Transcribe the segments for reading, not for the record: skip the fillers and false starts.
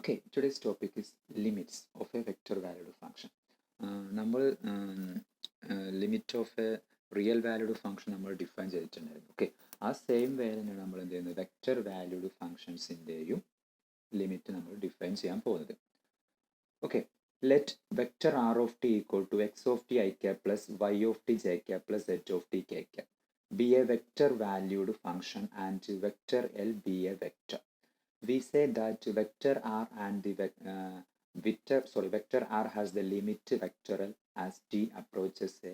Okay, today's topic is limits of a vector valued function. നമ്മൾ limit of a real valued function നമ്മൾ define ചെയ്തിട്ടുണ്ടായിരുന്നു. Okay, ആ same way തന്നെയാണ് നമ്മൾ എന്ത് ചെയ്യുന്നത്, വെക്റ്റർ വാല്യൂഡ് ഫംഗ്ഷൻസിൻ്റെയും ലിമിറ്റ് നമ്മൾ ഡിഫൈൻ ചെയ്യാൻ പോകുന്നത്. Okay, let vector R of T equal to X of T I cap plus Y of T J cap plus set of T K cap be a vector valued function and vector L be a vector. We say that vector R and the vector R has the limit vector L as t approaches a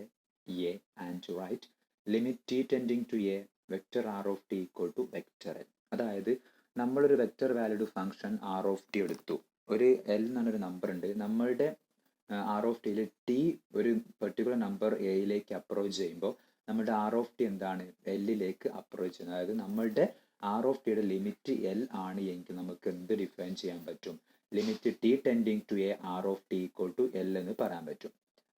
and right limit t tending to a vector R of t equal to vector L. അതായത് നമ്മളൊരു vector valued function R of T എടുത്തു, ഒരു L എന്നൊരു number ഉണ്ട്, നമ്മളുടെ R of ടിയിൽ T ഒരു particular number എയിലേക്ക് അപ്രോച്ച് ചെയ്യുമ്പോൾ നമ്മുടെ ആർ ഓഫ് ടി എന്താണ്, എല്ലിലേക്ക് അപ്രോച്ച് ചെയ്യുന്നത്. അതായത് നമ്മളുടെ ആർ ഓഫ് ടിയുടെ ലിമിറ്റ് എൽ ആണ് എങ്കിൽ നമുക്ക് എന്ത് ഡിഫൈൻ ചെയ്യാൻ പറ്റും, limit T tending to A R of T equal to L എന്ന് പറയാൻ പറ്റും.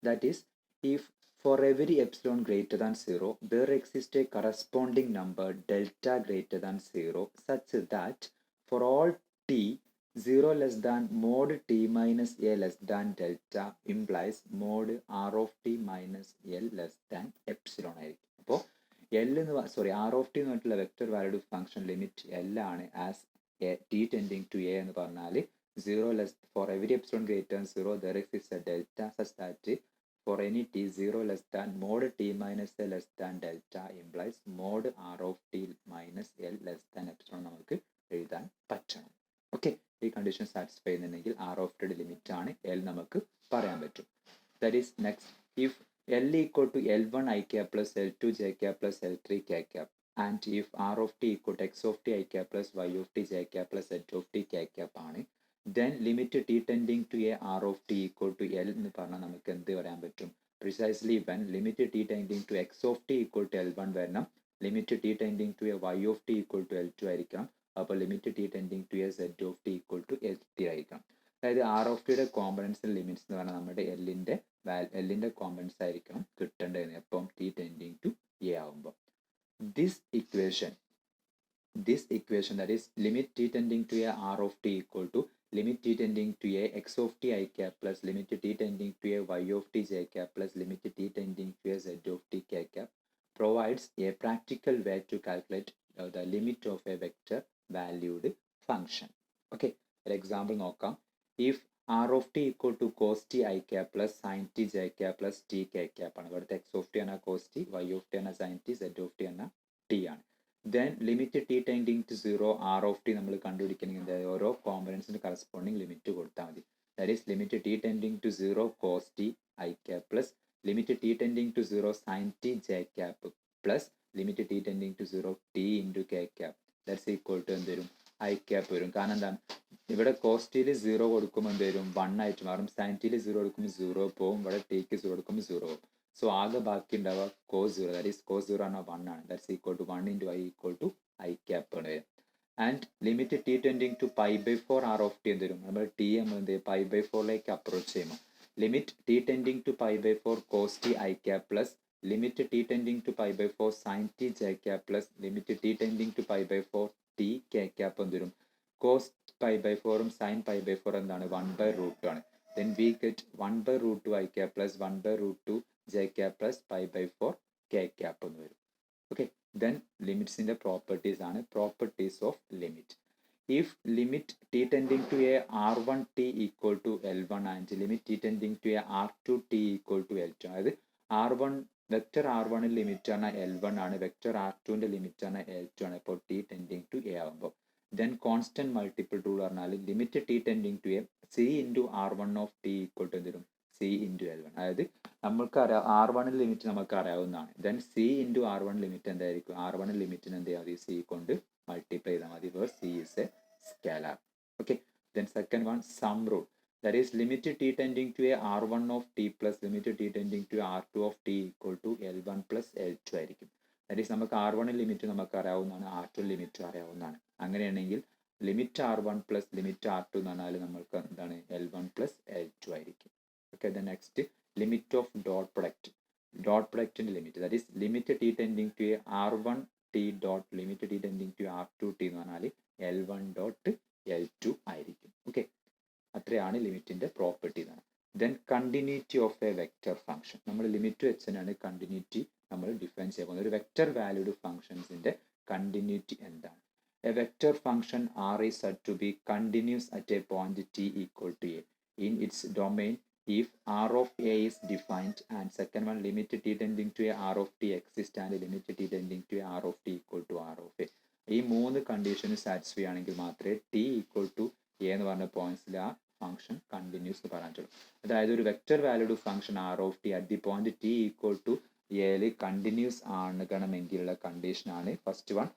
That is if for every epsilon greater than 0 there exist a corresponding number delta greater than 0 such that for all T 0 less than mod t minus a less than delta implies mod r of t minus l less than epsilon ആയിരിക്കും. അപ്പോൾ L എന്ന് R of T എന്ന് പറഞ്ഞിട്ടുള്ള vector valued function limit L ആണ് as t tending to a എന്ന് പറഞ്ഞാൽ 0 less for every epsilon greater than 0 there exist a delta such that for any t 0 less than mod t minus a less than delta implies mod r of t minus l less than epsilon നമുക്ക് എഴുതാൻ പറ്റണം. Okay, ഈ condition satisfy ചെയ്യുന്നുണ്ടെങ്കിൽ R of ടിയുടെ limit ആണ് L നമുക്ക് പറയാൻ പറ്റും. That is next if L equal to L1 I cap plus L2 J cap plus L3 K cap and if R of T equal to X of T I cap plus Y of T J cap plus set of T K cap ആണ്, then limit T tending to A R of T equal to L എന്ന് പറഞ്ഞാൽ നമുക്ക് എന്ത് പറയാൻ പറ്റും, precisely when limit T tending to X of T equal to L1 വരണം, limit T tending to A Y of T equal to L2 ആയിരിക്കണം, അപ്പോൾ limit T tending to A Z of T equal to L3 ആയിരിക്കണം. അതായത് R of ടിയുടെ components limits എന്ന് പറഞ്ഞാൽ നമ്മുടെ എല്ലിൻ്റെ കോമ്പണൻസ് ആയിരിക്കണം കിട്ടേണ്ടത് എപ്പം ടി ടെൻഡിങ് ടു എ ആകുമ്പോൾ. This equation that is limit T tending to A R of T equal to limit T tending to A X of T I cap plus limit T tending to A Y of T J cap plus limit T tending to A Z of T K cap provides a practical way to calculate the limit of a vector valued function. Okay, ഒരു example നോക്കാം. If R of T equal to cos t I cap plus sine T J cap plus t K cap ആണ്. ഇവിടുത്തെ x of t ആണ് cos t, Y of t ആണ് sine t, set of t ആണ് t ആണ്. Then limit T tending to 0 R of t നമ്മൾ കണ്ടുപിടിക്കണമെങ്കിൽ ഓരോ കോമ്പണൻസിന് കറസ്പോണ്ടിങ് ലിമിറ്റ് കൊടുത്താൽ മതി. That is limit T tending to 0 cos t I cap plus limit T tending to 0 sine T J cap plus limit T tending to 0 T into K cap that's equal to എന്ത് വരും, I cap വരും. കാരണം എന്താണ്, ഇവിടെ കോസ്റ്റിയിൽ 0 കൊടുക്കുമ്പോൾ എന്ത് വരും, 1 ആയിട്ട് മാറും. സൈൻ ടിയിൽ 0 കൊടുക്കുമ്പോൾ 0 പോവും, ഇവിടെ ടിക്ക് 0 കൊടുക്കുമ്പോൾ 0 പോകും. സോ ആകെ ബാക്കി ഉണ്ടാവുക കോസ് 0, ദാറ്റ് ഈസ് കോസ് 0 ആണ് 1 ആണ്, that's equal to 1 into I equal to I cap ആണ് വരും. And limit T tending to π/4 R of t എന്ത് വരും, നമ്മൾ ടി നമ്മൾ എന്ത് ചെയ്യും π/4ലേക്ക് അപ്രോച്ച് ചെയ്യുമ്പോൾ limit T tending to π/4 cos t I cap plus limit T tending to π/4 sine T J cap plus limit T tending to π/4 t K cap എന്ത് വരും, കോസ് π/4ഉം സൈൻ π/4 എന്താണ് 1/√2 ആണ്. Then we get 1/√2 I cap plus 1/√2 J cap plus π/4 K cap എന്ന് വരും. Okay, then ലിമിറ്റ്സിൻ്റെ properties ആണ് properties of limit. If limit T tending to a R1 t equal to L1 and limit T tending to a R2 t equal to L2, അതായത് R1 vector R1 limit ആണ് L1 ആണ്, vector R2ൻ്റെ limit ആണ് L2 ആണ്. ഇപ്പോൾ T tending to A ആകുമ്പോൾ then constant multiple rule പറഞ്ഞാൽ limit T tending to A C into R1 of T equal to എന്ത് വരും, സി ഇൻറ്റു L1. അതായത് നമുക്ക് അറിയാം R1 ലിമിറ്റ് നമുക്ക് അറിയാവുന്നതാണ്. Then C into R1 limit എന്തായിരിക്കും, R1 ലിമിറ്റിന് എന്ത് ചെയ്യാം, സി കൊണ്ട് മൾട്ടിപ്ലൈ ചെയ്താൽ മതി, where C is a scalar. Okay, then second one sum rule, that is limit t tending to a R1 of t plus limit t tending to R2 of t equal to L1 plus L2 ആയിരിക്കും. That is നമുക്ക് R1 limit നമുക്ക് അറിയാവുന്നതാണ്, R2 limit അറിയാവുന്നതാണ്. അങ്ങനെയാണെങ്കിൽ limit R1 plus limit R2 എന്ന് പറഞ്ഞാൽ നമ്മൾക്ക് എന്താണ് L1 പ്ലസ് L2 ആയിരിക്കും. Okay, then next limit of dot പ്രൊഡക്റ്റിൻ്റെ limit, that is limit T tending to a R1 t dot limit T tending to R2 t എന്ന് പറഞ്ഞാൽ L1 dot L2 ആയിരിക്കും. Okay, ഇത്രയാണ് ലിമിറ്റിൻ്റെ പ്രോപ്പർട്ടി എന്നാണ്. Then continuity of a vector function. നമ്മൾ limit വെച്ചാണ് continuity നമ്മൾ ഡിഫൈൻ ചെയ്യാൻ പോകുന്നത്. ഒരു വെക്റ്റർ വാല്യൂഡ് ഫംഗ്ഷൻസിൻ്റെ കണ്ടിന്യൂറ്റി എന്താണ്? A vector function R is said to be continuous at a point t equal to a in its domain if R of a is defined, and second one limit t tending to a R of t exists and limit t tending to a R of t equal to R of a. ഈ 3 condition satisfy ആണെങ്കിൽ മാത്രമേ t equal to a എന്ന് പറഞ്ഞ പോയിന്റ്സിൽ ആ function continuous എന്ന് പറയാൻ പറ്റുള്ളൂ. അതായത് ഒരു vector valued function R of t at the point t equal to എയിൽ കണ്ടിന്യൂസ് ആകണമെങ്കിലുള്ള കണ്ടീഷനാണ് first one,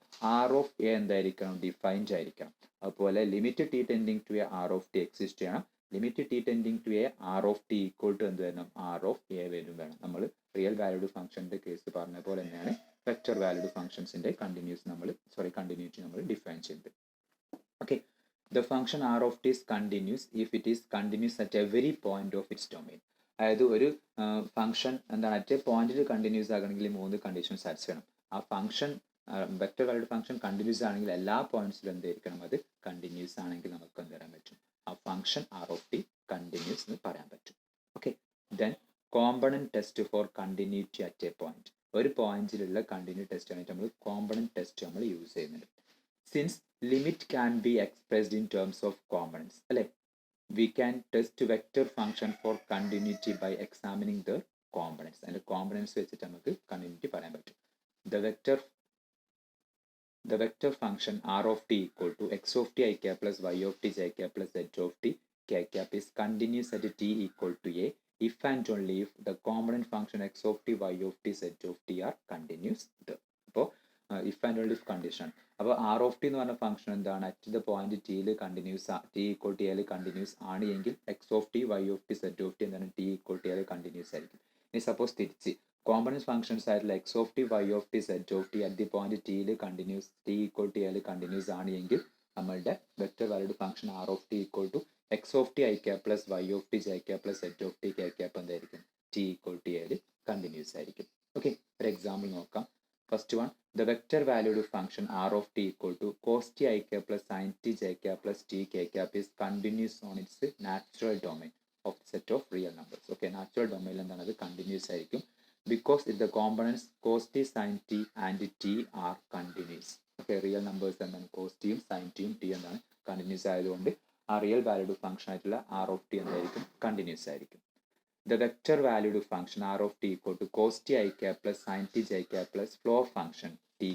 R of a എന്തായിരിക്കണം? ഡിഫൈൻഡ് ആയിരിക്കണം. അതുപോലെ limit t tending to a R of t exist ചെയ്യണം. Limit t tending to a R of t equal to എന്ത് വരണം? R of a വരും വേണം. നമ്മൾ റിയൽ വാല്യൂഡ് ഫംഗ്ഷൻ്റെ കേസ് പറഞ്ഞ പോലെ തന്നെയാണ് വെക്റ്റർ വാല്യൂഡ് ഫംഗ്ഷൻസിൻ്റെ കണ്ടിന്യൂറ്റി നമ്മൾ ഡിഫൈൻ ചെയ്യുന്നത്. Okay, the function R of t is continuous if it is continuous at every point of its domain. അതായത് ഒരു ഫംഗ്ഷൻ എന്താണ് അറ്റ് എ പോയിന്റിൽ കണ്ടിന്യൂസ് ആകണമെങ്കിൽ 3 കണ്ടീഷൻ സാറ്റിസ്ഫൈ ചെയ്യണം. ആ function vector valued function continuous ആണെങ്കിൽ എല്ലാ പോയിന്റ്സിലും എന്തായിരിക്കണം? അത് കണ്ടിന്യൂസ് ആണെങ്കിൽ നമുക്ക് എന്ത് പറയാൻ പറ്റും? ആ function R of t continuous എന്ന് പറയാൻ പറ്റും. Okay, then component test for continuity at A point. ഒരു പോയിന്റിലുള്ള കണ്ടിന്യൂ ടെസ്റ്റ് ആയിട്ട് നമ്മൾ കോമ്പണന്റ് ടെസ്റ്റ് നമ്മൾ യൂസ് ചെയ്യുന്നുണ്ട്. Since limit can be expressed in terms of components, അല്ലേ? We can test vector function for continuity by examining the components. And the components വെച്ചിട്ട് നമുക്ക് continuity പറയാൻ പറ്റും. The vector function R of t equal to x of t I cap plus y of t j cap plus z of t k cap is continuous at t equal to a if and only if the component function x of t y of t z of t are continuous. അപ്പോൾ if and only if condition. അപ്പോൾ R of t എന്ന് പറഞ്ഞ function എന്താണ്? At the point ടിയിൽ continuous, T equal to എയിൽ continuous ആണ് എങ്കിൽ X of T Y of T set of T എന്താണ്? ടി ഈക്വൽ ടു എയിൽ കണ്ടിന്യൂസ് ആയിരിക്കും. ഇനി സപ്പോസ് തിരിച്ച് കോമ്പണൻസ് ഫംഗ്ഷൻസ് ആയിട്ടുള്ള X of T Y of T set of T at the point ടിയിൽ കണ്ടിന്യൂസ്, ടി ഈക്വൽ ടു എയിൽ continuous ആണ് എങ്കിൽ നമ്മളുടെ vector valued function R of t equal to X of T I cap plus Y of T J cap plus set of T K cap എന്തായിരിക്കും? T equal to എയിൽ continuous ആയിരിക്കും. Okay, ഒരു example നോക്കാം. First one, the vector valued function R of t equal to cos t I cap plus sin t j cap plus t k cap is continuous on its natural domain of the set of real numbers. Okay, natural domain എന്താണ്? അത് continuous ആയിരിക്കും because if the components cos t sin t and t are continuous. Okay, real numbers എന്താണ്? cos t യും sin t യും t എന്താണ്? continuous ആയതുകൊണ്ട് ആ real valued function ആയിട്ടുള്ള R of t എന്തായിരിക്കും? continuous ആയിരിക്കും. The vector valued function R of t equal to cos t I cap plus sin t j cap plus floor function t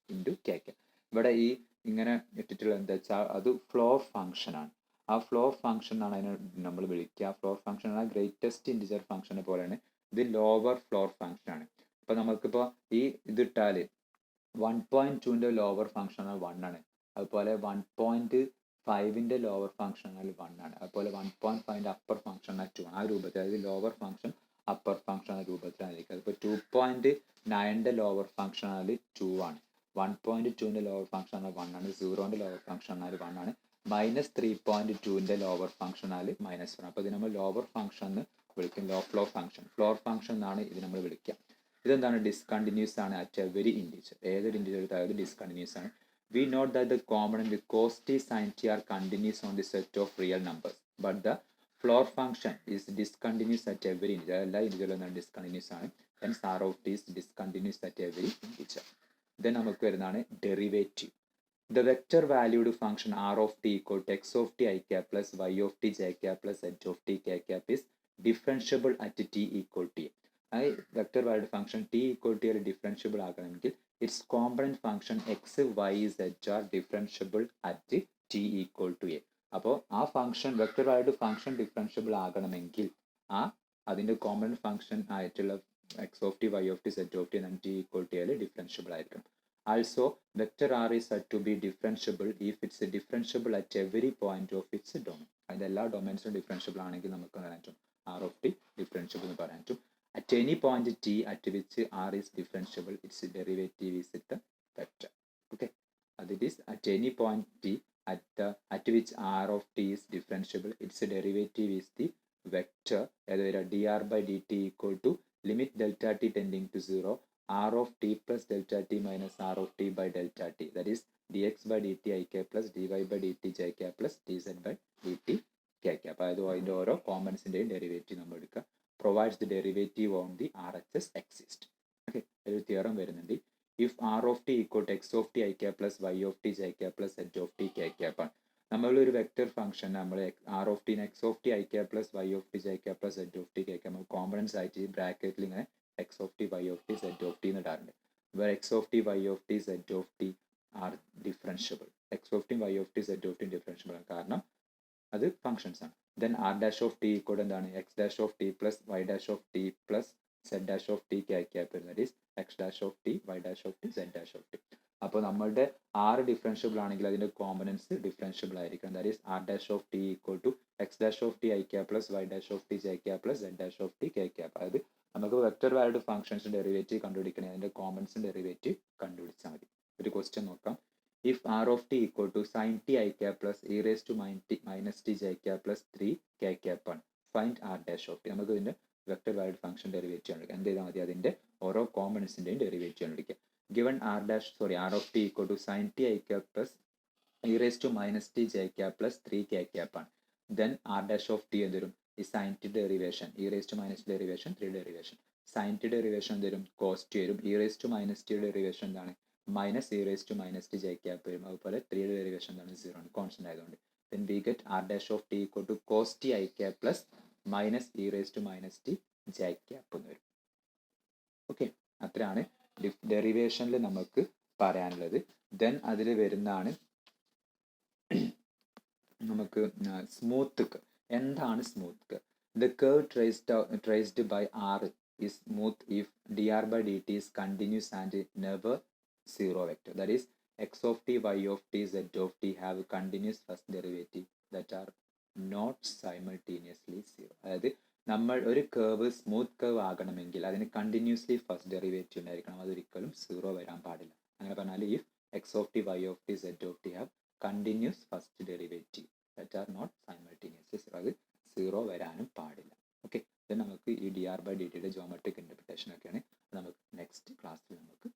into k cap. ഇവിടെ ഈ ഇങ്ങനെ ഇട്ടിട്ടുള്ള എന്താ വെച്ചാൽ അത് ഫ്ലോർ ഫംഗ്ഷൻ ആണ്. ആ ഫ്ലോർ ഫംഗ്ഷൻ ആണ് അതിനെ നമ്മൾ വിളിക്കുക. ഫ്ലോർ ഫംഗ്ഷൻ ആണ് ഗ്രേറ്റസ്റ്റ് ഇൻറ്റിജർ ഫംഗ്ഷനെ പോലെയാണ് ഇത് ലോവർ ഫ്ലോർ ഫംഗ്ഷൻ ആണ്. അപ്പോൾ നമുക്കിപ്പോൾ ഈ ഇതിട്ടാൽ 1.2ൻ്റെ ലോവർ ഫംഗ്ഷൻ 1 ആണ്. അതുപോലെ 1.5ൻ്റെ ലോവർ ഫംഗ്ഷൻ 1 ആണ്. അതുപോലെ 1.5ൻ്റെ അപ്പർ ഫംഗ്ഷൻ 2 ആണ്. ആ രൂപത്തിൽ, അതായത് ലോവർ ഫംഗ്ഷൻ അപ്പർ ഫംഗ്ഷൻ എന്ന രൂപത്തിലായിരിക്കും. അതിപ്പോൾ 2.9ൻ്റെ ലോവർ ഫംഗ്ഷൻ 2 ആണ്. 1.2ൻ്റെ ലോവർ ഫംഗ്ഷൻ 1 ആണ്. 0ൻ്റെ ലോവർ ഫംഗ്ഷൻ 1 ആണ്. -3.2ൻ്റെ ലോവർ ഫംഗ്ഷൻ -1. അപ്പോൾ ഇത് നമ്മൾ ലോവർ ഫംഗ്ഷൻ എന്ന് വിളിക്കും. ഫ്ലോർ ഫംഗ്ഷൻ എന്നാണ് ഇത് നമ്മൾ വിളിക്കുക. ഇതെന്താണ്? ഡിസ്കണ്ടിന്യൂസ് ആണ് അറ്റ് എവരി ഇൻറ്റിജർ. ഏതൊരു ഇൻറ്റിജർ എടുത്താലും ഡിസ്കണ്ടിന്യൂസ് ആണ്. We note that the component with cos t sin t are continuous on the set of real numbers, but the floor function is discontinuous at every integer. എല്ലാ ഇൻറ്റിജറിലും discontinuous ആണ്. Hence R of t is discontinuous at every integer. Then നമുക്ക് വരുന്നതാണ് derivative. The vector valued function R of t equal to x of t I cap plus y of t j cap plus z of t k cap is differentiable at t equal to a. ആ vector valued function t equal to a differentiable ആകണമെങ്കിൽ its component function x, y, z are differentiable at t equal to a. അപ്പോൾ ആ function vector valued function differentiable ആകണമെങ്കിൽ അതിൻ്റെ component function ആയിട്ടുള്ള X of T Y of T set of T എന്നാൽ T equal to എയിൽ differentiable ആയിരിക്കും. Also vector R is said to be differentiable if it's differentiable at every point of its domain. അതിൻ്റെ എല്ലാ ഡൊമൈൻസും differentiable ആണെങ്കിൽ നമുക്ക് പറയാൻ പറ്റും R of T differentiable എന്ന് പറയാൻ പറ്റും. At any point t at which r is differentiable, its derivative is the vector. Okay, that is at any point t at which r of t is differentiable, its derivative is the vector. dr by dt equal to limit delta t tending to 0 r of t plus delta t minus r of t by delta t. That is dx by dt I k plus dy by dt j k plus dz by dt k K cap. അതായത് അതിൻ്റെ ഓരോ കോമ്പണൻസിൻ്റെയും derivative നമ്മൾ എടുക്കുക. Provides the derivative on the R H S exist. Okay, ഒരു theorem വരുന്നുണ്ട്. If R of T equal to X of T I cap plus Y of T J cap plus H of T K cap ആണ്. നമ്മളൊരു vector function നമ്മൾ R of T X of T I cap plus Y of T J cap plus H of T K cap നമ്മൾ components ആയിട്ട് ഈ ബ്രാക്കറ്റിൽ ഇങ്ങനെ X of T Y of T set of T എന്ന് ഇടാറുണ്ട്. where x of t, y of t, z of t are differentiable. x of t, y of t, z of t differentiable ആണ്, കാരണം അത് functions ആണ്. Then R dash of T equal എന്താണ് x dash of t plus y dash of t plus Z dash of T K cap വരുന്നത് is x dash of T y dash of T z dash of t. അപ്പോൾ നമ്മളുടെ R differentiable ആണെങ്കിൽ അതിൻ്റെ components differentiable ആയിരിക്കണം. That is R dash of T equal to x dash of T I cap plus y dash of T J cap plus Z dash of T K cap. അതായത് നമുക്ക് vector valued functions derivative കണ്ടുപിടിക്കണേ അതിൻ്റെ components derivative കണ്ടുപിടിച്ചാൽ മതി. ഒരു question നോക്കാം. If r of t equal to sin t I cap plus e raised to minus t j cap plus 3 k cap ആണ്. Find r dash of t. നമുക്ക് ഇതിൻ്റെ vector valued function derivative ആണ്. എന്ത് ചെയ്താൽ മതി, അതിൻ്റെ ഓരോ കോമ്പണൻസിൻ്റെയും ഡെറിവേറ്റീവ് ആണ് എടുക്കുക. Given r of t equal to sin t I cap plus e raised to minus t j cap plus 3 k cap ആണ്. Then r dash of t എന്ത് വരും, ഈ sin t derivation e raised to minus derivation 3 derivation sin t derivation എന്ത് വരും, cos t വരും. e raised to minus t derivation എന്താണ്, minus e raise to minus t J cap വരും. അതുപോലെ 3 derivation എന്താണ്, 0 ആണ്, കോൺസ്റ്റന്റ് ആയതുകൊണ്ട്. Then we get R dash of T equal to cos t I cap plus minus e raise to minus t J cap എന്ന് വരും. Okay, അത്രയാണ് ഡെറിവേഷനിൽ നമുക്ക് പറയാനുള്ളത്. ദെൻ അതിൽ വരുന്നതാണ് നമുക്ക് സ്മൂത്ത് കർവ്. എന്താണ് smooth curve? The curve traced by R is smooth if dr by dt is continuous and never zero vector. That is x of t, y of t, z of t have continuous first derivative that are not simultaneously zero. അതായത് നമ്മൾ ഒരു curve smooth curve ആകണമെങ്കിൽ അതിന് continuously first derivative ഉണ്ടായിരിക്കണം, അതൊരിക്കലും zero വരാൻ പാടില്ല. അങ്ങനെ പറഞ്ഞാൽ if X of T, Y of T, Z of T have continuous first derivative that are not simultaneously zero, അത് സീറോ വരാനും പാടില്ല. ഓക്കെ, നമുക്ക് ഈ ഡി ആർ ബൈ ഡി ടിയുടെ ജോമെട്രിക് ഇൻ്റർപ്രിട്ടേഷൻ ഒക്കെയാണ് നമുക്ക് നെക്സ്റ്റ് ക്ലാസ്സിൽ നമുക്ക്